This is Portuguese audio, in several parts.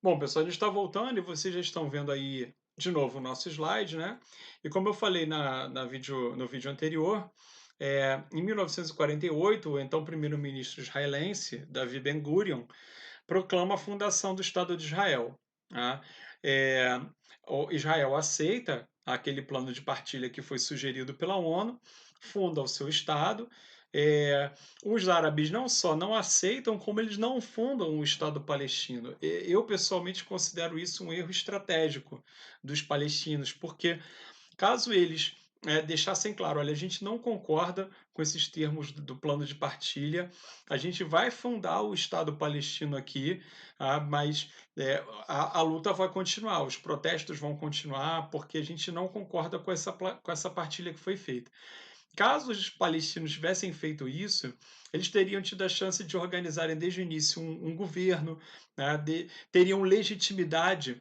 Bom, pessoal, a gente está voltando e vocês já estão vendo aí de novo o nosso slide, né? E como eu falei no vídeo anterior, em 1948, o então primeiro-ministro israelense, Davi Ben-Gurion, proclama a fundação do Estado de Israel. Tá? É, o Israel aceita aquele plano de partilha que foi sugerido pela ONU, funda o seu Estado. É, os árabes não só não aceitam, como eles não fundam o Estado palestino. Eu, pessoalmente, considero isso um erro estratégico dos palestinos, porque caso eles deixassem claro, olha, a gente não concorda com esses termos do plano de partilha, a gente vai fundar o Estado palestino aqui, mas a luta vai continuar, os protestos vão continuar, porque a gente não concorda com essa partilha que foi feita. Caso os palestinos tivessem feito isso, eles teriam tido a chance de organizarem desde o início um governo, né, teriam legitimidade,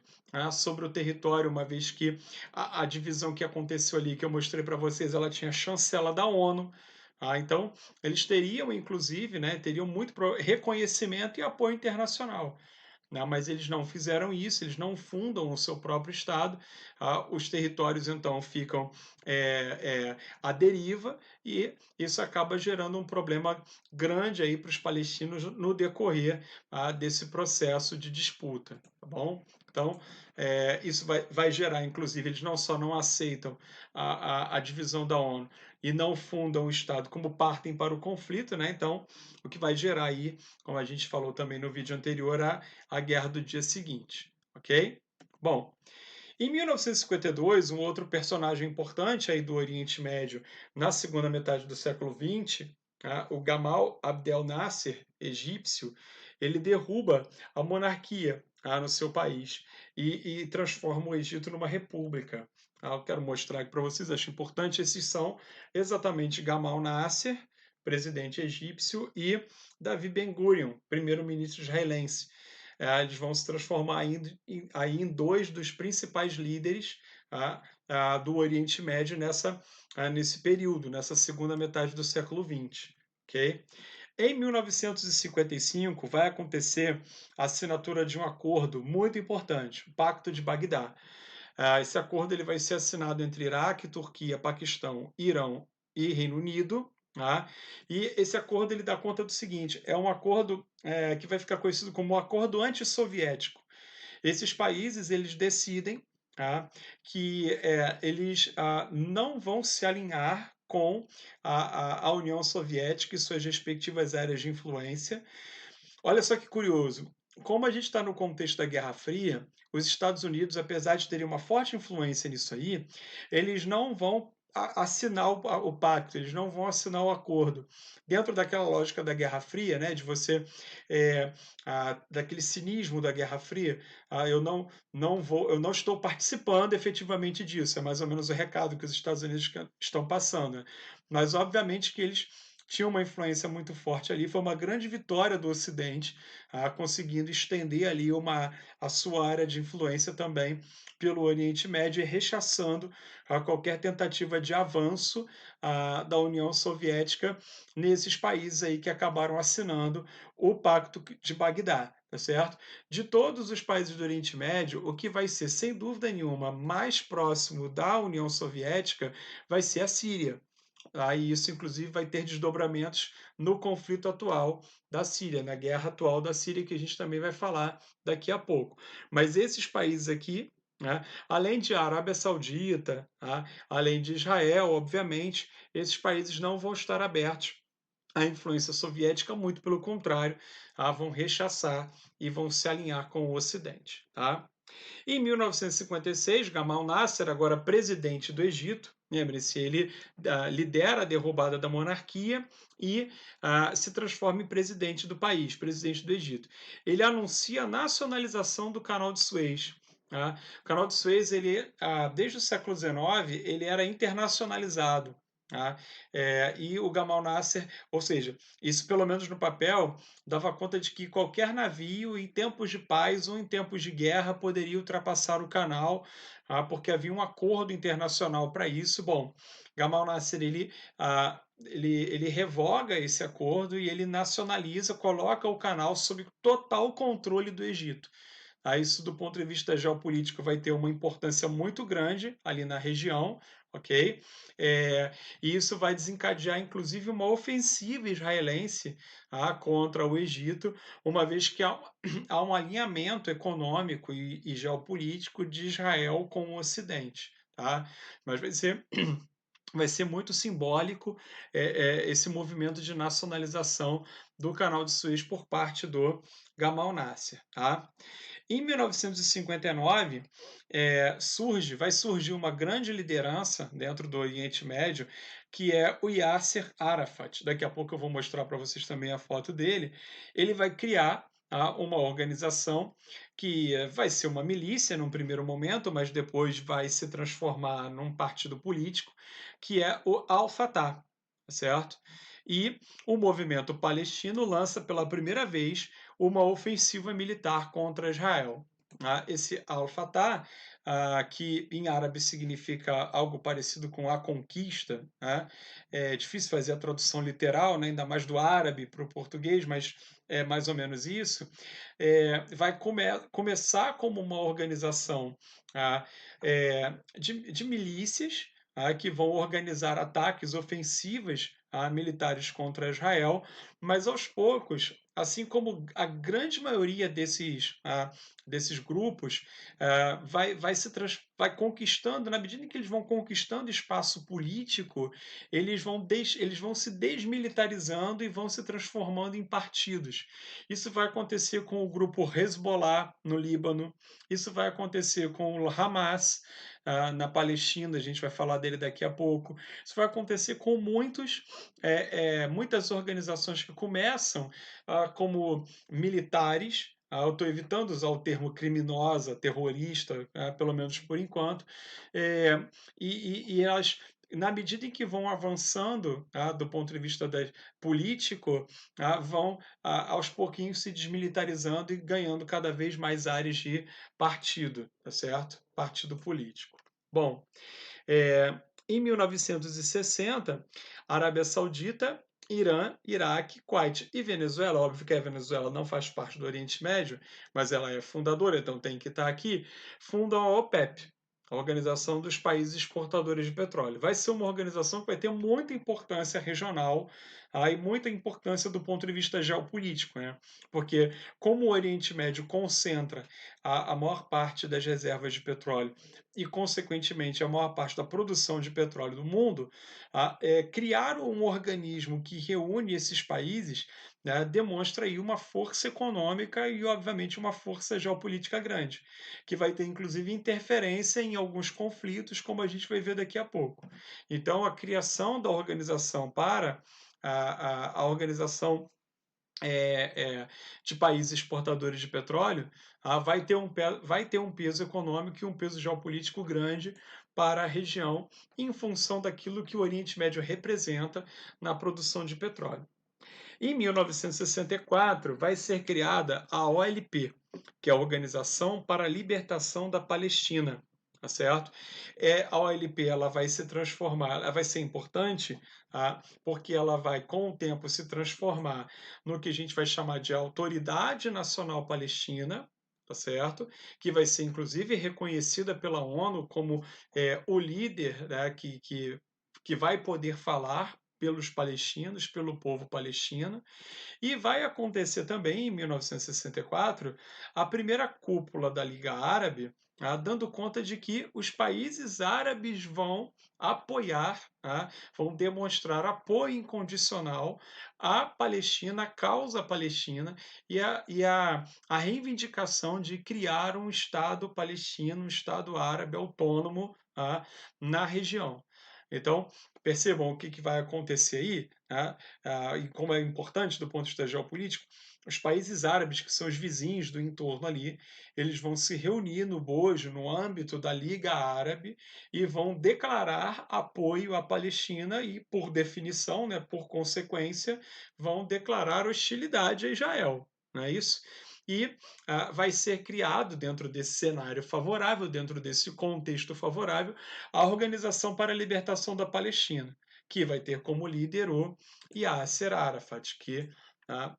sobre o território, uma vez que a divisão que aconteceu ali, que eu mostrei para vocês, ela tinha chancela da ONU. Então, eles teriam, inclusive, né, teriam muito reconhecimento e apoio internacional, né, mas eles não fizeram isso, eles não fundam o seu próprio Estado, os territórios então ficam à deriva, e isso acaba gerando um problema grande aí para os palestinos no decorrer desse processo de disputa, tá bom? Então, isso vai gerar, inclusive, eles não só não aceitam a divisão da ONU e não fundam o Estado, como partem para o conflito, né? Então, o que vai gerar aí, como a gente falou também no vídeo anterior, a guerra do dia seguinte, ok? Bom, em 1952, um outro personagem importante aí do Oriente Médio na segunda metade do século XX, o Gamal Abdel Nasser, egípcio, ele derruba a monarquia no seu país e transforma o Egito numa república. Eu quero mostrar aqui para vocês, acho importante, esses são exatamente Gamal Nasser, presidente egípcio, e Davi Ben-Gurion, primeiro-ministro israelense. Eles vão se transformar aí em dois dos principais líderes do Oriente Médio nesse período, nessa segunda metade do século XX. Okay? Em 1955, vai acontecer a assinatura de um acordo muito importante, o Pacto de Bagdá. Esse acordo ele vai ser assinado entre Iraque, Turquia, Paquistão, Irão e Reino Unido. E esse acordo ele dá conta do seguinte: é um acordo que vai ficar conhecido como o Acordo Antissoviético. Esses países eles decidem que eles não vão se alinhar com a União Soviética e suas respectivas áreas de influência. Olha só que curioso. Como a gente está no contexto da Guerra Fria, os Estados Unidos, apesar de terem uma forte influência nisso aí, eles não vão assinar o pacto, eles não vão assinar o acordo. Dentro daquela lógica da Guerra Fria, né, de você, daquele cinismo da Guerra Fria, eu não estou participando efetivamente disso, é mais ou menos o recado que os Estados Unidos estão passando. Né? Mas, obviamente, que eles tinha uma influência muito forte ali, foi uma grande vitória do Ocidente, conseguindo estender ali a sua área de influência também pelo Oriente Médio e rechaçando qualquer tentativa de avanço da União Soviética nesses países aí que acabaram assinando o Pacto de Bagdá. Tá certo? De todos os países do Oriente Médio, o que vai ser, sem dúvida nenhuma, mais próximo da União Soviética vai ser a Síria. Aí isso, inclusive, vai ter desdobramentos no conflito atual da Síria, na guerra atual da Síria, que a gente também vai falar daqui a pouco. Mas esses países aqui, né, além de Arábia Saudita, além de Israel, obviamente, esses países não vão estar abertos à influência soviética, muito pelo contrário, vão rechaçar e vão se alinhar com o Ocidente. Tá? Em 1956, Gamal Nasser, agora presidente do Egito, lembre-se, ele lidera a derrubada da monarquia e se transforma em presidente do país, presidente do Egito. Ele anuncia a nacionalização do Canal de Suez. O Canal de Suez, ele, desde o século XIX, ele era internacionalizado. E o Gamal Nasser, ou seja, isso pelo menos no papel, dava conta de que qualquer navio, em tempos de paz ou em tempos de guerra, poderia ultrapassar o canal, porque havia um acordo internacional para isso. Bom, Gamal Nasser ele revoga esse acordo e ele nacionaliza, coloca o canal sob total controle do Egito. Isso, do ponto de vista geopolítico, vai ter uma importância muito grande ali na região, ok? E isso vai desencadear, inclusive, uma ofensiva israelense contra o Egito, uma vez que há um alinhamento econômico e geopolítico de Israel com o Ocidente. Tá? Mas vai ser muito simbólico esse movimento de nacionalização do Canal de Suez por parte do Gamal Nasser. Tá? Em 1959, vai surgir uma grande liderança dentro do Oriente Médio, que é o Yasser Arafat. Daqui a pouco eu vou mostrar para vocês também a foto dele. Ele vai criar uma organização que vai ser uma milícia num primeiro momento, mas depois vai se transformar num partido político, que é o Al-Fatah, certo? E o movimento palestino lança pela primeira vez uma ofensiva militar contra Israel. Esse Al-Fatah, que em árabe significa algo parecido com a conquista, é difícil fazer a tradução literal, né, ainda mais do árabe para o português, mas é mais ou menos isso, vai começar como uma organização de milícias que vão organizar ataques, ofensivas militares contra Israel, mas aos poucos, assim como a grande maioria desses grupos, vai conquistando, na medida em que eles vão conquistando espaço político, eles vão se desmilitarizando e vão se transformando em partidos. Isso vai acontecer com o grupo Hezbollah no Líbano, isso vai acontecer com o Hamas na Palestina, a gente vai falar dele daqui a pouco. Isso vai acontecer com muitas organizações que começam como militares. Eu estou evitando usar o termo criminosa, terrorista, pelo menos por enquanto, e elas, na medida em que vão avançando do ponto de vista político, vão aos pouquinhos se desmilitarizando e ganhando cada vez mais áreas de partido, tá certo? Partido político. Bom, em 1960, Arábia Saudita, Irã, Iraque, Kuwait e Venezuela, óbvio que a Venezuela não faz parte do Oriente Médio, mas ela é fundadora, então tem que estar aqui, fundam a OPEP, a Organização dos Países Exportadores de Petróleo. Vai ser uma organização que vai ter muita importância regional e muita importância do ponto de vista geopolítico, né? Porque como o Oriente Médio concentra a maior parte das reservas de petróleo e, consequentemente, a maior parte da produção de petróleo do mundo, criar um organismo que reúne esses países, né, demonstra aí uma força econômica e, obviamente, uma força geopolítica grande, que vai ter, inclusive, interferência em alguns conflitos, como a gente vai ver daqui a pouco. Então, a criação da organização para a organização de países exportadores de petróleo, vai ter um peso econômico e um peso geopolítico grande para a região, em função daquilo que o Oriente Médio representa na produção de petróleo. Em 1964, vai ser criada a OLP, que é a Organização para a Libertação da Palestina. Tá certo? A OLP ela vai se transformar, ela vai ser importante, porque ela vai, com o tempo, se transformar no que a gente vai chamar de Autoridade Nacional Palestina, tá certo? Que vai ser, inclusive, reconhecida pela ONU como o líder, né, que vai poder falar pelos palestinos, pelo povo palestino. E vai acontecer também, em 1964, a primeira cúpula da Liga Árabe, dando conta de que os países árabes vão apoiar, vão demonstrar apoio incondicional à Palestina, à causa palestina a reivindicação de criar um Estado palestino, um Estado árabe autônomo na região. Então, percebam o que vai acontecer aí, e como é importante do ponto de vista geopolítico, os países árabes, que são os vizinhos do entorno ali, eles vão se reunir no bojo, no âmbito da Liga Árabe, e vão declarar apoio à Palestina e, por definição, né, por consequência, vão declarar hostilidade a Israel. Não é isso? E vai ser criado, dentro desse cenário favorável, dentro desse contexto favorável, a Organização para a Libertação da Palestina, que vai ter como líder o Yasser Arafat, que é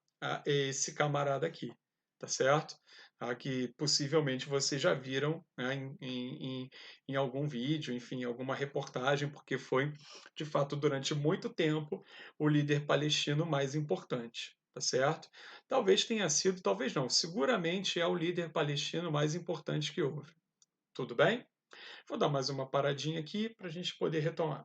esse camarada aqui. tá certo? Tá? Que possivelmente vocês já viram, né, em algum vídeo, enfim, em alguma reportagem, porque foi, de fato, durante muito tempo, o líder palestino mais importante, tá certo? Talvez tenha sido, talvez não, seguramente é o líder palestino mais importante que houve. Tudo bem? Vou dar mais uma paradinha aqui para a gente poder retomar.